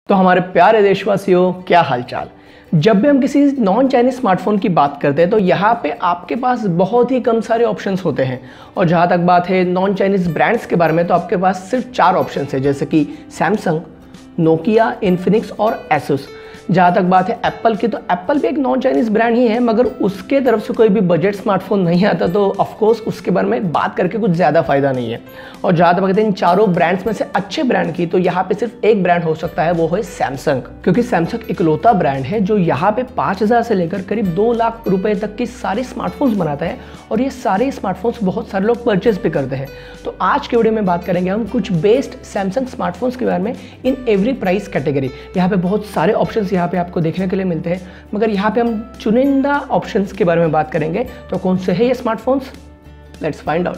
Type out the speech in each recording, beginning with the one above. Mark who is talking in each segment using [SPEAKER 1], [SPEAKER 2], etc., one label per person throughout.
[SPEAKER 1] तो हमारे प्यारे देशवासियों, क्या हालचाल। जब भी हम किसी नॉन चाइनीज स्मार्टफोन की बात करते हैं तो यहाँ पे आपके पास बहुत ही कम सारे ऑप्शंस होते हैं। और जहाँ तक बात है नॉन चाइनीज ब्रांड्स के बारे में तो आपके पास सिर्फ 4 ऑप्शंस है, जैसे कि सैमसंग, नोकिया, इन्फिनिक्स और एसुस। जहाँ तक बात है एप्पल की, तो एप्पल भी एक नॉन चाइनीज ब्रांड ही है, मगर उसके तरफ से कोई भी बजट स्मार्टफोन नहीं आता, तो ऑफकोर्स उसके बारे में बात करके कुछ ज़्यादा फायदा नहीं है। और जहाँ तक बात है इन चारों ब्रांड्स में से अच्छे ब्रांड की, तो यहाँ पे सिर्फ एक ब्रांड हो सकता है, वो है सैमसंग। क्योंकि सैमसंग इकलौता ब्रांड है जो यहाँ पे 5,000 से लेकर करीब 2 लाख रुपए तक की सारे स्मार्टफोन्स बनाता है, और ये सारे स्मार्टफोन्स बहुत सारे लोग परचेज भी करते हैं। तो आज के वीडियो में बात करेंगे हम कुछ बेस्ट सैमसंग स्मार्टफोन्स के बारे में इन एवरी प्राइस कैटेगरी। यहाँ पे बहुत सारे ऑप्शंस यहाँ पे आपको देखने के लिए मिलते हैं, मगर यहाँ पे हम चुनिंदा ऑप्शंस के बारे में बात करेंगे। तो कौन से है ये smartphones, let's find out.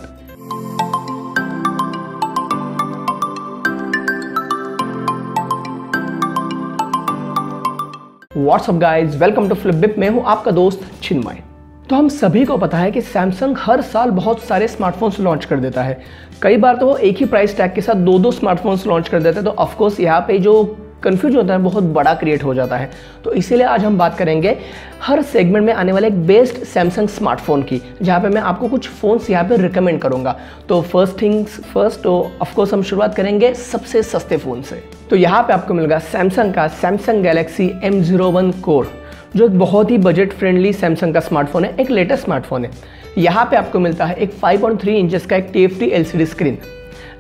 [SPEAKER 1] WhatsApp guys, welcome to Flipbip. मैं हूं आपका दोस्त चिन्मय। तो हम सभी को पता है कि सैमसंग हर साल बहुत सारे स्मार्टफोन्स लॉन्च कर देता है। कई बार तो वो एक ही प्राइस टैग के साथ 2-2 स्मार्टफोन्स लॉन्च कर देते हैं। तो ऑफकोर्स यहाँ पे जो कन्फ्यूज होता है बहुत बड़ा क्रिएट हो जाता है। तो इसीलिए आज हम बात करेंगे हर सेगमेंट में आने वाले एक बेस्ट सैमसंग स्मार्टफोन की, जहाँ पे मैं आपको कुछ फ़ोन्स यहाँ पे रिकमेंड करूँगा। तो फर्स्ट थिंग्स फर्स्ट, तो ऑफकोर्स हम शुरुआत करेंगे सबसे सस्ते फ़ोन से। तो यहाँ पे आपको मिलेगा सैमसंग का सैमसंग गैलेक्सी M01 कोर, जो एक बहुत ही बजट फ्रेंडली सैमसंग का स्मार्टफोन है, एक लेटेस्ट स्मार्टफोन है। यहाँ पे आपको मिलता है एक 5.3 इंचेस का एक TFT LCD स्क्रीन,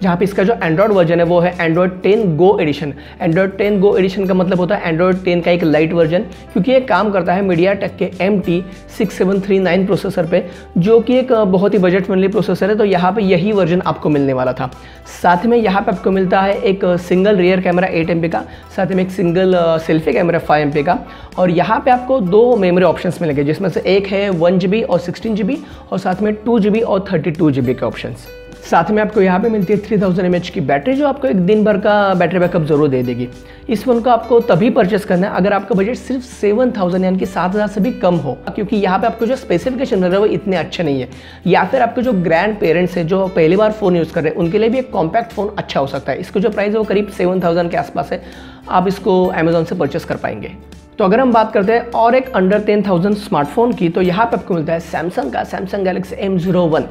[SPEAKER 1] जहाँ पे इसका जो एंड्रॉयड वर्जन है वो है एंड्रॉयड 10 गो एडिशन। एंड्रॉयड 10 गो एडिशन का मतलब होता है एंड्रॉयड 10 का एक लाइट वर्जन, क्योंकि ये काम करता है MediaTek के MT6739 प्रोसेसर पे, जो कि एक बहुत ही बजट फ्रेंडली प्रोसेसर है। तो यहाँ पे यही वर्जन आपको मिलने वाला था। साथ में यहाँ पे आपको मिलता है एक सिंगल रियर कैमरा 8 MP का, साथ में एक सिंगल सेल्फी कैमरा 5 MP का, और यहाँ पे आपको 2 मेमोरी ऑप्शंस मिलेंगे, जिसमें से एक है 1 GB और 16 GB, और साथ में 2 GB और 32 GB के ऑप्शंस। साथ में आपको यहाँ पे मिलती है 3000 mAh की बैटरी, जो आपको एक दिन भर का बैटरी बैकअप जरूर दे देगी। इस फोन को आपको तभी परचेस करना है अगर आपका बजट सिर्फ 7000 यानी कि 7000 से भी कम हो, क्योंकि यहाँ पे आपको जो स्पेसिफिकेशन मिल रहा है वो इतने अच्छे नहीं है। या फिर आपके जो ग्रैंड पेरेंट्स है जो पहली बार फ़ोन यूज़ कर रहे हैं, उनके लिए भी एक कॉम्पैक्ट फ़ोन अच्छा हो सकता है। इसको जो प्राइस है वो करीब 7000 के आसपास है, आप इसको अमेजोन से परचेस कर पाएंगे। तो अगर हम बात करते हैं और एक अंडर 10,000 स्मार्टफोन की, तो यहाँ पे आपको मिलता है सैमसंग का सैमसंग गैलेक्सी M01,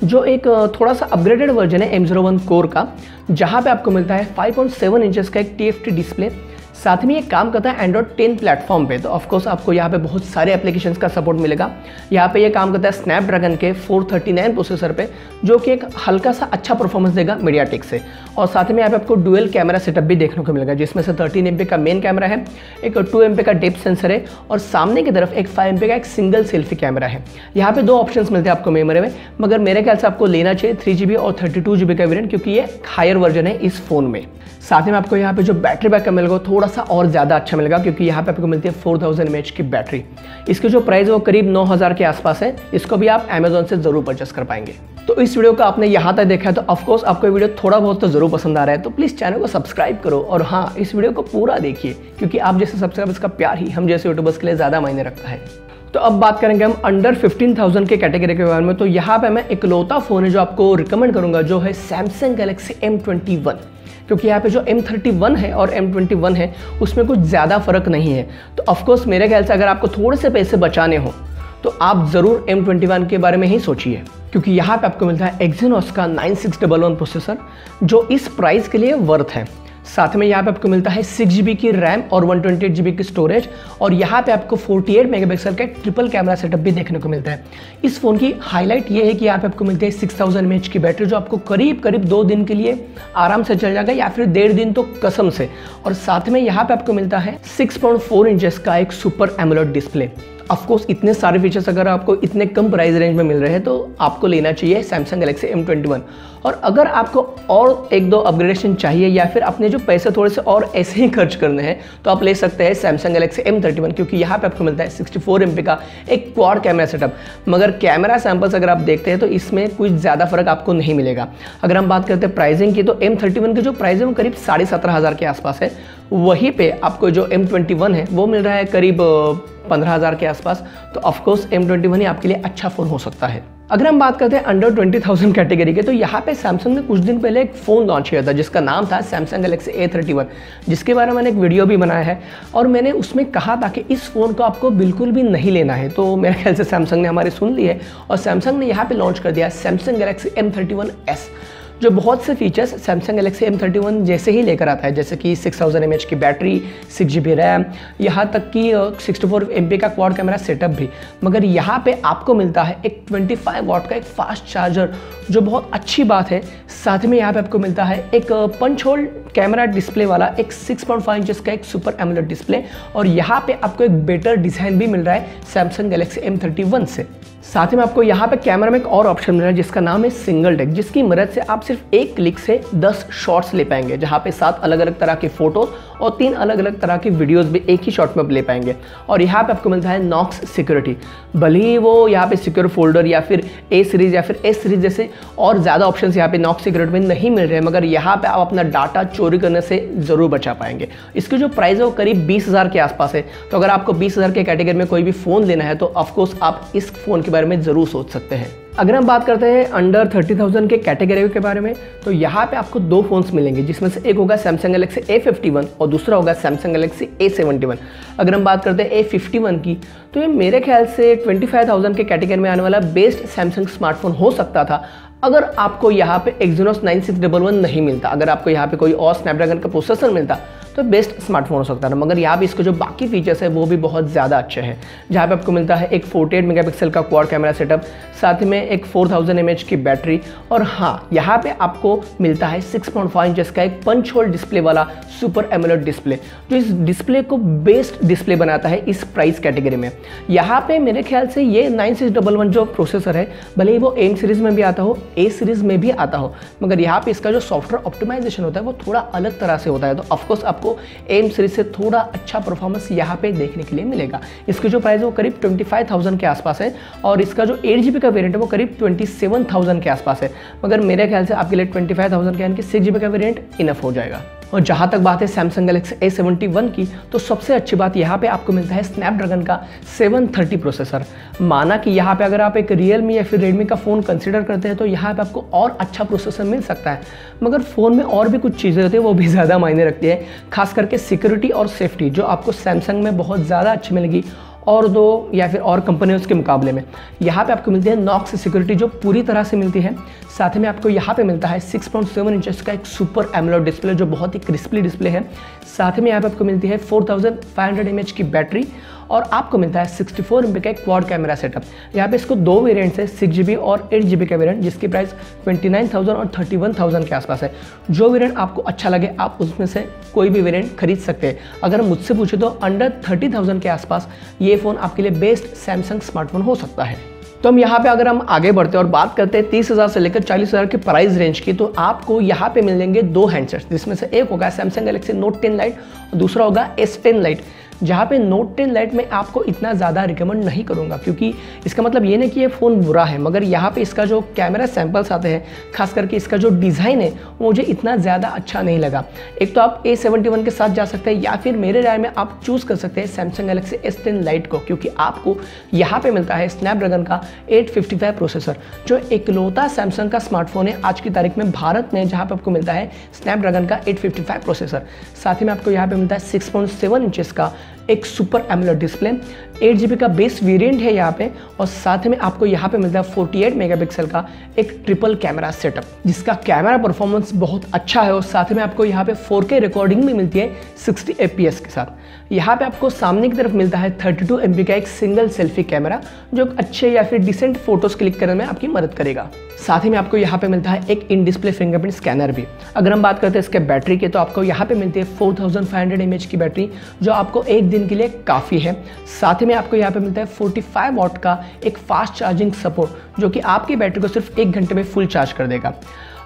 [SPEAKER 1] जो एक थोड़ा सा अपग्रेडेड वर्जन है M01 कोर का, जहाँ पे आपको मिलता है 5.7 इंचेस का एक TFT डिस्प्ले। साथ में ये काम करता है एंड्रॉयड 10 प्लेटफॉर्म पे। तो ऑफकोर्स आपको यहाँ पे बहुत सारे एप्लीकेशंस का सपोर्ट मिलेगा। यहाँ पे ये काम करता है स्नैपड्रैगन के 439 प्रोसेसर पे, जो कि एक हल्का सा अच्छा परफॉर्मेंस देगा MediaTek से। और साथ में यहाँ पे आपको डुअल कैमरा सेटअप भी देखने को मिलेगा, जिसमें से 13 MP का मेन कैमरा है, एक 2 MP का डेप्थ सेंसर है, और सामने की तरफ एक 5 MP का एक सिंगल सेल्फी कैमरा है। यहाँ पे 2 ऑप्शंस मिलते हैं आपको मेमोरी में, मगर मेरे ख्याल से आपको लेना चाहिए 3 GB और 32 GB का वेरिएंट, क्योंकि ये हायर वर्जन है इस फोन में। साथ में आपको यहाँ पे जो बैटरी बैकअप मिलेगा थोड़ा सा और ज़्यादा अच्छा मिलेगा, क्योंकि यहाँ पे आपको मिलती है 4000 mAh की बैटरी। इसकी जो प्राइस है वो करीब 9000 के आसपास है। इसको भी आप अमेजोन से ज़रूर परचेस कर पाएंगे। तो इस वीडियो को आपने यहाँ तक देखा है तो ऑफकोर्स आपको वीडियो थोड़ा बहुत तो ज़रूर पसंद आ रहा है, तो प्लीज़ चैनल को सब्सक्राइब करो, और हाँ, इस वीडियो को पूरा देखिए, क्योंकि आप जैसे सब्सक्राइबर्स का प्यार ही हम जैसे यूट्यूबर्स के लिए ज़्यादा मायने रखता है। तो अब बात करेंगे हम अंडर 15,000 के कैटेगरी के बारे में। तो यहाँ पे मैं इकलौता फ़ोन है जो आपको रिकमेंड करूँगा, जो है सैमसंग गैलेक्सी M21। क्योंकि यहाँ पे जो M31 है और M21 है उसमें कुछ ज़्यादा फ़र्क नहीं है। तो ऑफकोर्स मेरे ख्याल से अगर आपको थोड़े से पैसे बचाने हो तो आप ज़रूर M21 के बारे में ही सोचिए, क्योंकि यहाँ पे आपको मिलता है Exynos का 9611 प्रोसेसर, जो इस प्राइस के लिए वर्थ है। साथ में यहाँ पे आपको मिलता है 6 GB की रैम और 128 GB की स्टोरेज, और यहाँ पे आपको 48 मेगापिक्सल का ट्रिपल कैमरा सेटअप भी देखने को मिलता है। इस फ़ोन की हाईलाइट ये है कि यहाँ पे आपको मिलती है 6000 mAh की बैटरी, जो आपको करीब 2 दिन के लिए आराम से चल जाएगा, या फिर 1.5 दिन तो कसम से। और साथ में यहाँ पे आपको मिलता है 6.4 इंचेस का एक सुपर एमोलेड डिस्प्ले। ऑफकोर्स इतने सारे फीचर्स अगर आपको इतने कम प्राइस रेंज में मिल रहे हैं तो आपको लेना चाहिए सैमसंग गैलेक्सी M21। और अगर आपको और 1-2 अपग्रेडेशन चाहिए, या फिर अपने जो पैसे थोड़े से और ऐसे ही खर्च करने हैं, तो आप ले सकते हैं सैमसंग गैलेक्सी M31, क्योंकि यहाँ पे आपको मिलता है 64 MP का एक क्वाड कैमरा सेटअप। मगर कैमरा सैंपल्स अगर आप देखते हैं तो इसमें कुछ ज़्यादा फर्क आपको नहीं मिलेगा। अगर हम बात करते हैं प्राइसिंग की, तो M31 की जो प्राइस है वो करीब 17,500 के आसपास है। वहीं पे आपको जो M21 है वो मिल रहा है करीब 15,000 के आसपास। तो ऑफकोर्स M21 ही आपके लिए अच्छा फ़ोन हो सकता है। अगर हम बात करते हैं अंडर 20,000 कैटेगरी के, तो यहाँ पे सैमसंग ने कुछ दिन पहले एक फ़ोन लॉन्च किया था जिसका नाम था सैमसंग गैलेक्सी A31, जिसके बारे में मैंने एक वीडियो भी बनाया है और मैंने उसमें कहा था कि इस फ़ोन को आपको बिल्कुल भी नहीं लेना है। तो मेरे ख्याल से सैमसंग ने हमारी सुन ली है और सैमसंग ने यहाँ पे लॉन्च कर दिया सैमसंग गैलेक्सी M31s, जो बहुत से फीचर्स सैमसंग गैलेक्सी M31 जैसे ही लेकर आता है, जैसे कि 6000 mAh की बैटरी, 6GB रैम, यहाँ तक कि 64 MP का क्वाड कैमरा सेटअप भी। मगर यहाँ पे आपको मिलता है एक 25 वाट का एक फास्ट चार्जर, जो बहुत अच्छी बात है। साथ में यहाँ पे आपको मिलता है एक पंच होल कैमरा डिस्प्ले वाला एक 6.5 इंचेस का एक सुपर एमोलेड डिस्प्ले, और यहाँ पे आपको एक बेटर डिज़ाइन भी मिल रहा है सैमसंग गैलेक्सी M31 से। साथ ही में आपको यहाँ पे कैमरा में एक और ऑप्शन मिल रहा है जिसका नाम है सिंगल टेक, जिसकी मदद से आप सिर्फ एक क्लिक से 10 शॉट्स ले पाएंगे, जहाँ पे 7 अलग अलग तरह की फोटोज और 3 अलग अलग तरह की वीडियोस भी एक ही शॉट में ले पाएंगे। और यहाँ पे आपको मिलता है नॉक्स सिक्योरिटी, भले ही वो यहाँ पे सिक्योर फोल्डर या फिर A सीरीज या फिर S सीरीज जैसे और ज़्यादा ऑप्शन यहाँ पे नॉक्स सिक्योरिटी में नहीं मिल रहे हैं, मगर यहाँ पे आप अपना डाटा चोरी करने से ज़रूर बचा पाएंगे। इसकी जो प्राइस है वो करीब 20,000 के आसपास है। तो अगर आपको 20,000 के कैटेगरी में कोई भी फ़ोन लेना है तो ऑफकोर्स आप इस फ़ोन के बारे में ज़रूर सोच सकते हैं। अगर हम बात करते हैं अंडर 30,000 के कैटेगरी के बारे में, तो यहाँ पे आपको 2 फ़ोन्स मिलेंगे, जिसमें से एक होगा सैमसंग गैलेक्सी A51 और दूसरा होगा सैमसंग गैलेक्सी A71। अगर हम बात करते हैं A51 की, तो ये मेरे ख्याल से 25,000 के कैटेगरी में आने वाला बेस्ट सैमसंग स्मार्टफोन हो सकता था, अगर आपको यहाँ पे Exynos 9611 नहीं मिलता, अगर आपको यहाँ पे कोई और स्नैपड्रैगन का प्रोसेसर मिलता तो बेस्ट स्मार्टफोन हो सकता था। मगर यहाँ पे इसके जो बाकी फीचर्स है वो भी बहुत ज़्यादा अच्छे हैं, जहाँ पे आपको मिलता है एक 48 मेगापिक्सल का क्वाड कैमरा सेटअप, साथ में एक 4000 mAh की बैटरी, और हाँ यहाँ पे आपको मिलता है 6.5 इंचेस का एक पंच होल डिस्प्ले वाला सुपर एमोलेड डिस्प्ले, जो इस डिस्प्ले को बेस्ट डिस्प्ले बनाता है इस प्राइस कैटेगरी में। यहाँ पे मेरे ख्याल से ये 9611 जो प्रोसेसर है, भले ही वो M सीरीज़ में भी आता हो, A सीरीज़ में भी आता हो, मगर यहाँ पे इसका जो सॉफ्टवेयर ऑप्टिमाइजेशन होता है वो थोड़ा अलग तरह से होता है। तो ऑफकोर्स आपको M सीरीज से थोड़ा अच्छा परफॉर्मेंस यहाँ पे देखने के लिए मिलेगा। इसकी जो प्राइस है वो करीब 25,000 के आसपास है, और इसका जो 8GB का वेरिएंट है वो करीब 27,000 के आसपास है। मगर मेरे ख्याल से आपके लिए 25,000 के यानी कि 6GB का वेरिएंट इनफ हो जाएगा। और जहाँ तक बात है सैमसंग गैलेक्सी A71 की, तो सबसे अच्छी बात यहाँ पे आपको मिलता है स्नैपड्रैगन का 730 प्रोसेसर। माना कि यहाँ पे अगर आप एक रियलमी या फिर रेडमी का फ़ोन कंसीडर करते हैं तो यहाँ पे आपको और अच्छा प्रोसेसर मिल सकता है, मगर फ़ोन में और भी कुछ चीज़ें होती है वो भी ज़्यादा मायने रखती है, खास करके सिक्योरिटी और सेफ्टी, जो आपको सैमसंग में बहुत ज़्यादा अच्छी मिलेगी और दो या फिर और कंपनियों के मुकाबले में। यहाँ पे आपको मिलती है नॉक्स सिक्योरिटी जो पूरी तरह से मिलती है। साथ में आपको यहाँ पे मिलता है 6.7 इंचेस का एक सुपर एमोलेड डिस्प्ले जो बहुत ही क्रिस्पली डिस्प्ले है। साथ में यहाँ पे आपको मिलती है 4500 mAh की बैटरी, और आपको मिलता है 64 MP का एक क्वाड कैमरा सेटअप। यहाँ पे इसको 2 वेरिएंट्स है, 6GB और 8GB का वेरिएंट, जिसकी प्राइस 29,000 और 31,000 के आसपास है। जो वेरिएंट आपको अच्छा लगे आप उसमें से कोई भी वेरिएंट खरीद सकते हैं। अगर मुझसे पूछे तो अंडर 30,000 के आसपास ये फ़ोन आपके लिए बेस्ट सैमसंग स्मार्टफोन हो सकता है। तो हम यहाँ पे अगर हम आगे बढ़ते हैं और बात करते हैं 30,000 से लेकर 40,000 के प्राइस रेंज की, तो आपको यहाँ पे मिलेंगे 2 हैंडसेट्स, जिसमें से एक होगा सैमसंग गैलेक्सी नोट 10 लाइट और दूसरा होगा S10 लाइट। जहाँ पे नोट 10 लाइट में आपको इतना ज़्यादा रिकमेंड नहीं करूँगा, क्योंकि इसका मतलब ये नहीं कि ये फ़ोन बुरा है, मगर यहाँ पे इसका जो कैमरा सैंपल्स आते हैं, खास करके इसका जो डिज़ाइन है वो मुझे इतना ज़्यादा अच्छा नहीं लगा। एक तो आप A71 के साथ जा सकते हैं, या फिर मेरे राय में आप चूज़ कर सकते हैं सैमसंग गैलेक्सी S10 लाइट को, क्योंकि आपको यहाँ पे मिलता है स्नैपड्रैगन का 855 प्रोसेसर, जो इकलौता सैमसंग का स्मार्टफोन है आज की तारीख में भारत में जहाँ पे आपको मिलता है स्नैपड्रैगन का 855 प्रोसेसर। साथ ही में आपको यहाँ पे मिलता है 6.7 इंचेस का एक सुपर एमोलेड डिस्प्ले, 8GB का बेस वेरिएंट है यहाँ पे, और साथ में आपको यहाँ पे मिलता है 48 मेगापिक्सल का एक ट्रिपल कैमरा सेटअप, जिसका कैमरा परफॉर्मेंस बहुत अच्छा है। और साथ में आपको यहाँ पे 4K रिकॉर्डिंग भी मिलती है 60 FPS के साथ। यहाँ पे आपको सामने की तरफ मिलता है 32 MP का एक सिंगल सेल्फी कैमरा, जो अच्छे या फिर डिसेंट फोटोज क्लिक करने में आपकी मदद करेगा। साथ ही में आपको यहाँ पे मिलता है एक इन डिस्प्ले फिंगरप्रिंट स्कैनर भी। अगर हम बात करते हैं इसके बैटरी के, तो आपको यहाँ पे मिलती है 4500 mAh की बैटरी, जो आपको एक दिन के लिए काफ़ी है। साथ ही में आपको यहाँ पे मिलता है 45 वाट का एक फास्ट चार्जिंग सपोर्ट, जो कि आपकी बैटरी को सिर्फ 1 घंटे में फुल चार्ज कर देगा।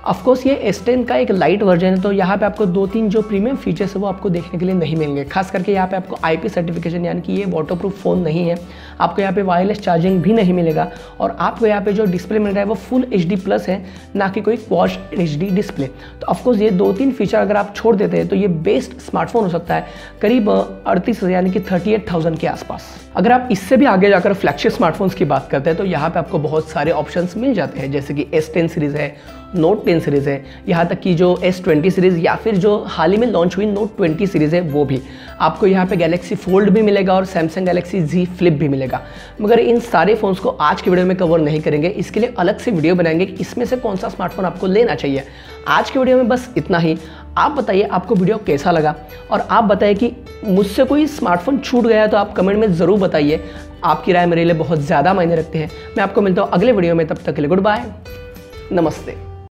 [SPEAKER 1] ऑफकोर्स ये S10 का एक लाइट वर्जन है, तो यहाँ पे आपको 2-3 जो प्रीमियम फीचर्स है वो आपको देखने के लिए नहीं मिलेंगे। खास करके यहाँ पे आपको IP सर्टिफिकेशन यानी कि ये वाटरप्रूफ फ़ोन नहीं है, आपको यहाँ पे वायरलेस चार्जिंग भी नहीं मिलेगा, और आपको यहाँ पे जो डिस्प्ले मिल रहा है वो फुल HD+ है, ना कि कोई क्वाड HD डिस्प्ले। तो ऑफकोर्स ये 2-3 फीचर अगर आप छोड़ देते हैं तो ये बेस्ट स्मार्टफोन हो सकता है करीब 38,000 यानी कि 38,000 के आसपास। अगर आप इससे भी आगे जाकर फ्लैगशिप स्मार्टफोन्स की बात करते हैं तो यहाँ पे आपको बहुत सारे ऑप्शंस मिल जाते हैं, जैसे कि S10 सीरीज़ है, Note 10 सीरीज़ है, यहाँ तक कि जो S20 सीरीज़ या फिर जो हाल ही में लॉन्च हुई Note 20 सीरीज़ है वो भी। आपको यहाँ पे Galaxy Fold भी मिलेगा और Samsung Galaxy Z Flip भी मिलेगा। मगर इन सारे फ़ोन्स को आज की वीडियो में कवर नहीं करेंगे, इसके लिए अलग से वीडियो बनाएंगे कि इसमें से कौन सा स्मार्टफोन आपको लेना चाहिए। आज की वीडियो में बस इतना ही। आप बताइए आपको वीडियो कैसा लगा, और आप बताइए कि मुझसे कोई स्मार्टफोन छूट गया है तो आप कमेंट में ज़रूर बताइए। आपकी राय मेरे लिए बहुत ज़्यादा मायने रखते हैं। मैं आपको मिलता हूँ अगले वीडियो में, तब तक के लिए गुड बाय, नमस्ते।